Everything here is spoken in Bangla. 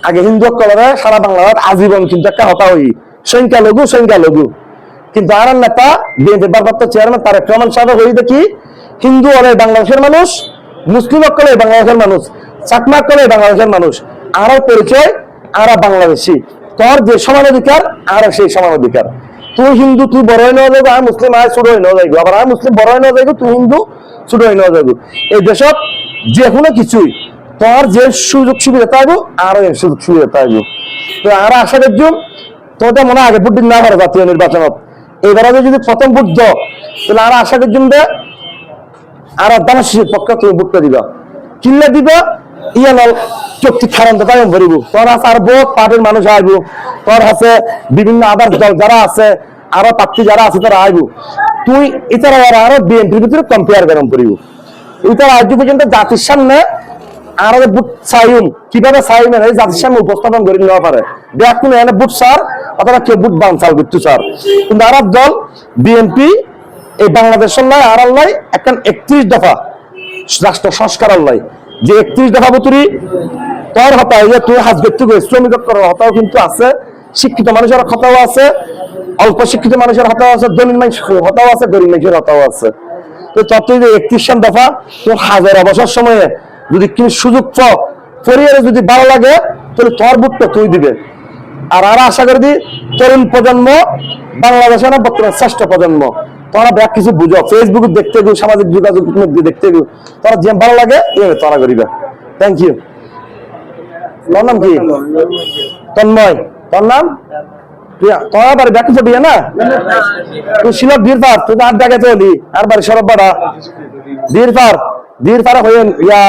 আগে হিন্দু কলরে সারা বাংলার আজীবন কিন্তু একটা হতা হই সংখ্যালঘু কিন্তু আর নেতা বিএনপি ভারপ্রাপ্ত চেয়ারম্যান তারেক রহমান সাহেব হই দেখি হিন্দু হলে বাংলাদেশের মানুষ, মুসলিম হলে বাংলাদেশের মানুষ, চাকমা হলে বাংলাদেশের মানুষ, আরো পরিচয় আরা বাংলাদেশি। তোর যে সমান অধিকার আর সেই সমান অধিকার। তুই হিন্দু তুই বড় হয়ে নেওয়া যাবো, আমি মুসলিম আয় ছোট হয়ে নেওয়া যাইব, আবার আমি মুসলিম বড় হয়ে নেওয়া যাইব, তুই হিন্দু ছোট হয়ে নেওয়া যাইব। এই দেশত যে কোনো কিছুই তোর যে সুযোগ সুবিধা থাকবো আরো এর সুযোগ সুবিধা থাকবো। তো আর আশা করছি তোদের মনে আগে ভোট দিন না পারে জাতীয় নির্বাচনত, এবারে যদি প্রথম ভোট দাও তাহলে আর আশা করছি আর দানশীল পক্ষে তুমি ভোটটা দিবা, কিনলে দিবা ইয়াল চুক্তি খারান্ত তাই ভরিব। তোর আছে আর বহুত পার্টির মানুষ আসবো, তোর আছে বিভিন্ন আদার্স দল যারা আছে, আরো প্রার্থী যারা আছে তারা আসবো। তুই এছাড়া আরো বিএনপির ভিতরে কম্পেয়ার গরম করিব। এটার আজ পর্যন্ত জাতির সামনে আর বুট চাইম কিভাবে চাইম এই জাতির সামনে উপস্থাপন করে নেওয়া পারে দেখ কোন এনে বুট সার অথবা কেউ বুট বানচাল বিট্টু স্যার। কিন্তু আর দল বিএনপি এই বাংলাদেশের লাই আর লাই একটা 31 দফা রাষ্ট্র সংস্কার লাই, যে 31 দফা বুতুরি তোর হতায় যে তুই হাজ ব্যক্তি শ্রমিক করার হতাও কিন্তু আছে, শিক্ষিত মানুষের হতাও আছে, অল্প শিক্ষিত মানুষের হতাও আছে, দলিল মানুষের হতাও আছে, গরিব মানুষের হতাও আছে। তো তত 31 দফা তোর হাজার বছর সময়ে যদি তুমি সুযোগ পাও পরিবারে যদি ভালো লাগে তাহলে তোর বুটটা তুই দিবে। আর আশা করি দি তরুণ প্রজন্ম বাংলাদেশের বর্তমান শ্রেষ্ঠ প্রজন্ম, তোরা ব্যাগ কিছু বুঝো, ফেসবুকে দেখতে গো, সামাজিক যোগাযোগ মধ্যে দেখতে গো, তোরা যে ভালো লাগে এভাবে তোরা করিবে। Thank you. তোর নাম কি? তন্ময়। তোর নাম? তোরা বাড়ি ব্যাগ কিছু দিয়ে না তুই ছিল বীরপার, তুই তো আর দেখে চলি আর বাড়ি সরব বাড়া বীরপার হয়ে ইয়া